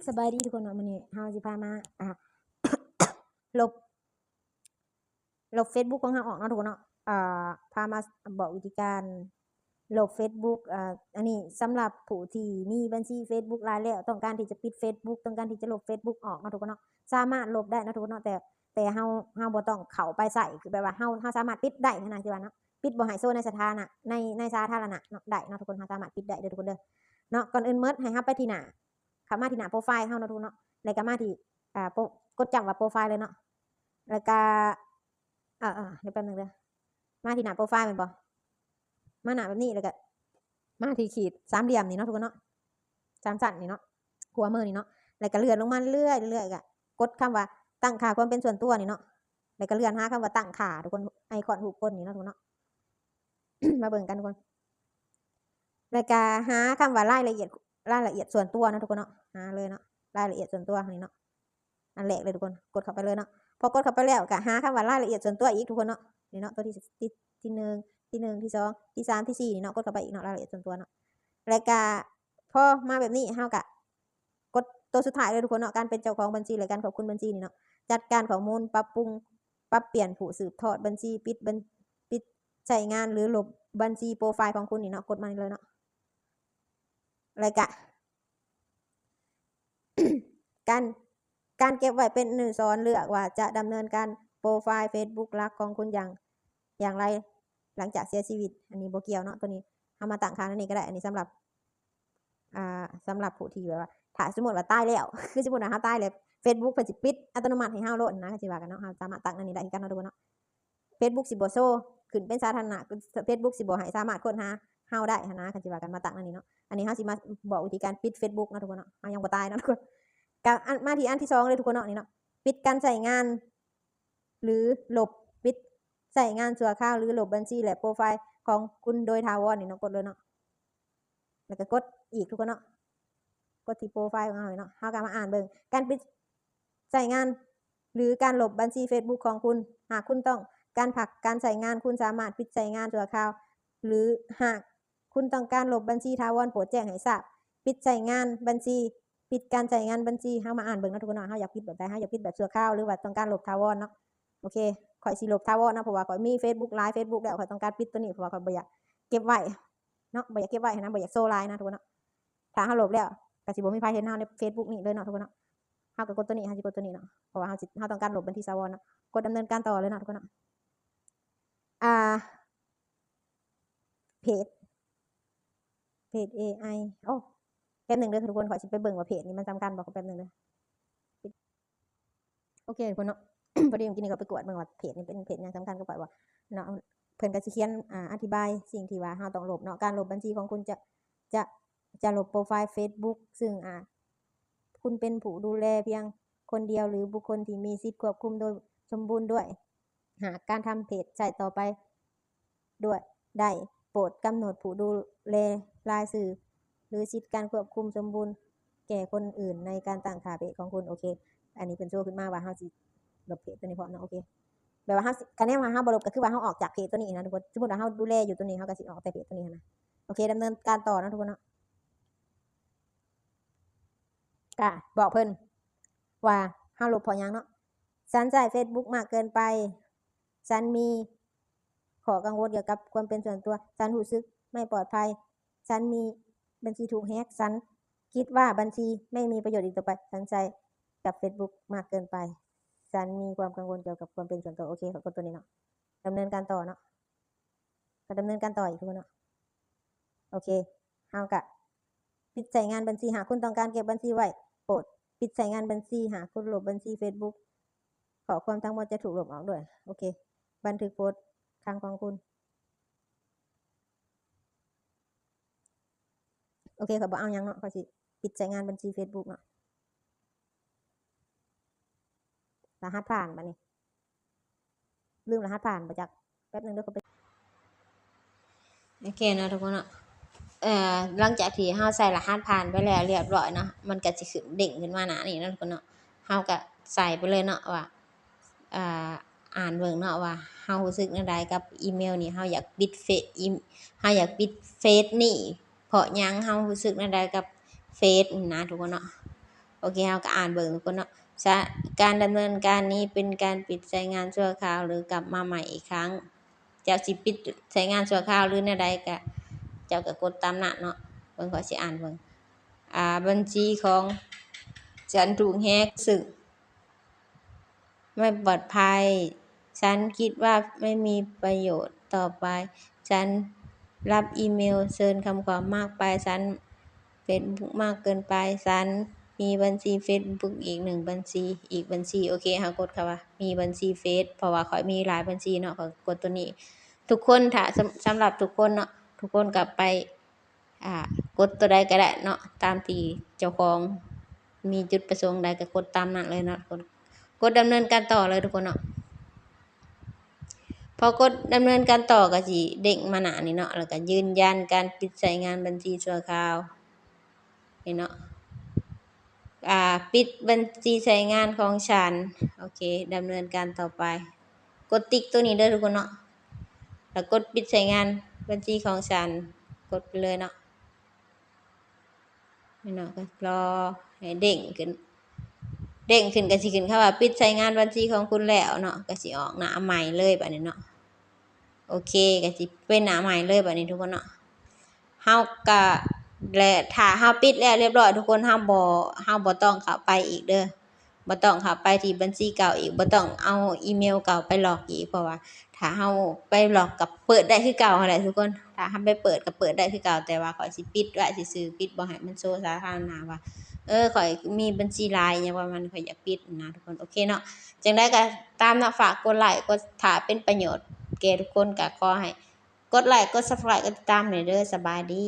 สบายดีทุกคนเนาะมื้อนี้เฮาสิพามาลบFacebook ของเฮาออกเนาะทุกคนเนาะพามาบอกวิธีการลบ Facebook อันนี้สำหรับผู้ที่มีบัญชี Facebook หลายแล้วต้องการที่จะปิด Facebook ต้องการที่จะลบ Facebook ออกเนาะทุกคนเนาะสามารถลบได้นะทุกคนเนาะแต่เฮาบ่ต้องเข้าไปใส่คือแบบว่าเฮาสามารถปิดได้นะสิว่าเนาะปิดบ่ให้โชว์ในสาธารณะในสาธารณะเนาะได้เนาะทุกคนเฮาสามารถปิดได้เด้อทุกคนเด้อเนาะก่อนอื่นหมดให้เฮาไปที่หน้าเข้ามาที่หน้าโปรไฟล์เฮาเนาะทุกคนเนาะแล้วก็มาที่กดจังว่าโปรไฟล์เลยเนาะแล้วก็เดี๋ยวแป๊บนึงเด้อมาที่หน้าโปรไฟล์แม่นบ่มาหน้าแบบนี้แล้วก็มาที่ขีดสามเหลี่ยมนี่เนาะทุกคนเนาะสามสั้นนี่เนาะหัวมือนี่เนาะแล้วก็เลื่อนลงมาเรื่อยๆก็กดคำว่าตั้งค่าความเป็นส่วนตัวนี่เนาะแล้วก็เลื่อนหาคำว่าตั้งค่าทุกคนไอคอนรูปคนนี่เนาะทุกคนเนาะ มาเบิ่งกันทุกคนแล้วก็หาคำว่ารายละเอียดส่วนตัวนะทุกคนเนาะหาเลยเนาะรายละเอียดส่วนตัวนี่เนาะอันแรกเลยทุกคนกดเข้าไปเลยเนาะพอกดเข้าไปแล้วก็หาคำว่ารายละเอียดส่วนตัวอีกทุกคนเนาะนี่เนาะตัวที่หนึ่งที่สองที่สามที่สี่นี่เนาะกดเข้าไปอีกเนาะรายละเอียดส่วนตัวเนาะแล้วก็พอมาแบบนี้เฮาก็กดตัวสุดท้ายเลยทุกคนเนาะการเป็นเจ้าของบัญชีหรือการขอบคุณบัญชีนี่เนาะจัดการข้อมูลปรับปรุงปรับเปลี่ยนผู้สืบทอดบัญชีปิดใช้งานหรือลบบัญชีโปรไฟล์ของคุณนี่เนาะกดมาเลยเนาะแล้วก็ การเก็บไว้เป็นหนึ่งซ้อนเลือกว่าจะดำเนินการโปรไฟล์ Facebook ลักของคุณอย่างไรหลังจากเสียชีวิตอันนี้บ่เกี่ยวเนาะตัวนี้เอามาตั้งค่าอันนี้ก็ได้อันนี้สำหรับผู้ที่แบบว่าถ้าสมมติว่าตายแล้วคือสมมติว่าเฮาตายแล้ว Facebook เพิ่นสิปิดอัตโนมัติให้เฮาโลดนะก็สิว่ากันเนาะเฮาสามารถตั้งอันนี้ได้กันเนาะทุกคนเนาะ Facebook สิบ่โชว์ขึ้นเป็นสาธารณะ Facebook สิบ่ให้สามารถค้นหาเฮาได้นะก็สิว่ากันมาตั้งอันนี้เนาะอันนี้เฮาสิมาบอกวิธีการปิด Facebook เนาะทุกคนเนาะเฮายังบ่ตายเนาะทุกคนกับมาที่อันที่2เลยทุกคนเนาะนี่เนาะปิดการใช้งานหรือลบปิดใช้งานชั่วคราวหรือลบบัญชีและโปรไฟล์ของคุณโดยถาวรนี่เนาะกดเลยเนาะแล้วก็กดอีกทุกคนเนาะกดที่โปรไฟล์ของเฮาเนาะเฮาก็มาอ่านเบิ่งการปิดใช้งานหรือการลบบัญชี Facebook ของคุณหากคุณต้องการผลักการใช้งานคุณสามารถปิดใช้งานชั่วคราวหรือหากคุณต้องการลบบัญชีถาวรโปรดแจ้งให้ทราบปิดใช้งานบัญชีปิดการใช้งานบัญชีเฮามาอ่านเบิ่งเนาะทุกคนเนาะเฮาอยากปิดแบบใดเฮาอยากปิดแบบชั่วคราวหรือว่าต้องการลบถาวรเนาะโอเคข่อยสิลบถาวรนะเพราะว่าข่อยมี Facebook หลาย Facebook แล้วข่อยต้องการปิดตัวนี้เพราะว่าข่อยบ่อยากเก็บไว้เนาะบ่อยากเก็บไว้นะบ่อยากโชว์หลายนะทุกคนเนาะถ้าเฮาลบแล้วก็สิบ่มีไผเห็นเฮาใน Facebook นี่เลยเนาะทุกคนเนาะเฮาก็กดตัวนี้เฮาสิกดตัวนี้เนาะเพราะว่าเฮาต้องการลบบัญชีถาวรเนาะกดดำเนินการต่อเลยเนาะทุกคนเนาะเพจ AI โอ้แป๊บนึงเด้อทุกคนขอสิไปเบิ่งว่าเพจนี้มันสำคัญบ่แป๊บนึงเด้อโอเคทุกคนเนาะ พอดีเมื่อกี้นี่ก็ไปกวดเบิ่งว่าเพจนี้เป็นเพจหยังสำคัญก็ปล่อยว่าเนาะเพิ่นก็สิเขียนอธิบายสิ่งที่ว่าเฮาต้องลบเนาะการลบบัญชีของคุณจะลบโปรไฟล์ Facebook ซึ่งคุณเป็นผู้ดูแลเพียงคนเดียวหรือบุคคลที่มีสิทธิ์ควบคุมโดยสมบูรณ์ด้วยหากการทำเพจใช้ต่อไปด้วยได้โปรดกำหนดผู้ดูแลรายชื่อหรือสิทธิการควบคุมสมบูรณ์แก่คนอื่นในการตั้งค่าเพจของคุณโอเคอันนี้เป็นโชว์ขึ้นมาว่าเฮาสิลบเพจตัวนี้พร้อมเนาะโอเคแบบว่าเฮาคะแนนว่าเฮาบ่ลบก็คือว่าเฮาออกจากเพจตัวนี้นะทุกคนสมมุติว่าเฮาดูแลอยู่ตัวนี้เฮาก็สิออกแต่เพจตัวนี้นะโอเคดำเนินการต่อนะทุกคนเนาะก็บอกเพิ่นว่าเฮาลบเพราะหยังเนาะฉันใช้ Facebook มากเกินไปฉันมีขอกังวลเกี่ยวกับความเป็นส่วนตัวฉันรู้สึกไม่ปลอดภัยฉันมีบัญชีถูกแฮ็กฉันคิดว่าบัญชีไม่มีประโยชน์อีกต่อไปฉันใช้กับ Facebook มากเกินไปฉันมีความกังวลเกี่ยวกับความเป็นส่วนตัวโอเคขอกดตัวนี้เนาะดำเนินการต่อเนาะก็ดำเนินการต่ออีกทุกคนเนาะโอเคเฮาก็ปิดใช้งานบัญชีหากคุณต้องการเก็บบัญชีไว้โปรดปิดใช้งานบัญชีหากคุณลบบัญชี Facebook ข้อความทั้งหมดจะถูกลบออกด้วยโอเคบันทึกโพสต์ครั้งของคุณโอเคเขาบอกเอายังเนาะเขาสิปิดใช้งานบัญชี Facebook เนาะรหัสผ่านบัดนี้ลืมรหัสผ่านบ่จักแป๊บนึงเด้อเขาไปโอเคเนาะทุกคนเนาะหลังจากที่เฮาใส่รหัสผ่านไปแล้วเรียบร้อยเนาะมันก็สิขึ้นเด้งขึ้นมาหน้านี้เนาะทุกคนเนาะเฮาก็ใส่ไปเลยเนาะว่าอ่านเบิ่งเนาะว่าเฮารู้สึกจั่งใดกับอีเมลนี่เฮาอยากปิดเฮาอยากปิดเฟซนี่เพราะหยังเฮารู้สึกจั่งใดกับเฟซนี่นะทุกคนเนาะโ โอเคเฮาก็อ่านเบิ่งทุกคนเนาะการดำเนินการนี้เป็นการปิดใช้งานชั่วคราวหรือกลับมาใหม่อีกครั้งเจ้าสิปิดใช้งานชั่วคราวหรือแนวใดก็เจ้าก็กดตามนั้นเนาะเบิ่งขอยสิอ่านเบิ่งบัญชีของฉันถูกแฮ็กซึ่งไม่ปลอดภัยฉันคิดว่าไม่มีประโยชน์ต่อไปฉันรับอีเมลเชิญคำความมากไปฉัน Facebook มากเกินไปฉันมีบัญชี Facebook อีก1บัญชีอีกบัญชีโอเคเฮากดคำว่ามีบัญชีเฟซเพราะว่าข้อยมีหลายบัญชีเนาะข้อยกดตัวนี้ทุกคนถ้าสำหรับทุกคนเนาะทุกคนก็ไปกดตัวใดก็ได้เนาะตามที่เจ้าของมีจุดประสงค์ใดก็กดตามนั้นเลยเนาะกดดำเนินการต่อเลยทุกคนเนาะพอกดดำเนินการต่อก็สิเด้งมาหน้านี้เนาะแล้วก็ยืนยันการปิดใช้งานบัญชีชั่วคราวนี่เนาะปิดบัญชีใช้งานของฉันโอเคดำเนินการต่อไปกดติ๊กตัวนี้เด้อทุกคนเนาะแล้วกดปิดใช้งานบัญชีของฉันกดไปเลยเนาะนี่เนาะก็รอให้เด้งขึ้นก็สิขึ้นคำว่าปิดใช้งานบัญชีของคุณแล้วเนาะก็สิออกหน้าใหม่เลยบัดนี้เนาะโอเคก็สิเป็นหน้าใหม่เลยบัดนี้ทุกคนเนาะเฮาก็และถ้าเฮาปิดแล้วเรียบร้อยทุกคนเฮาบ่ต้องเข้าไปอีกเด้อบ่ต้องเข้าไปที่บัญชีเก่าอีกบ่ต้องเอาอีเมลเก่าไปหลอกอีกเพราะว่าถ้าเฮาไปหลอกกับเปิดได้คือเก่าหั่นแหละทุกคนถ้าเฮาไปเปิดก็เปิดได้คือเก่าแต่ว่าข้อยสิปิดไว้ซื่อๆปิดบ่ให้มันโชว์สาธารณะว่าข้อยมีบัญชีหลายหยังประมาณข้อยอยากปิดนะทุกคนโอเคเนาะจังได๋ก็ตามเนาะฝากกดไลค์กดถ้าเป็นประโยชน์แก่ทุกคนก็ขอให้กดไลค์กด Subscribe กดติดตามให้เด้อสบายดี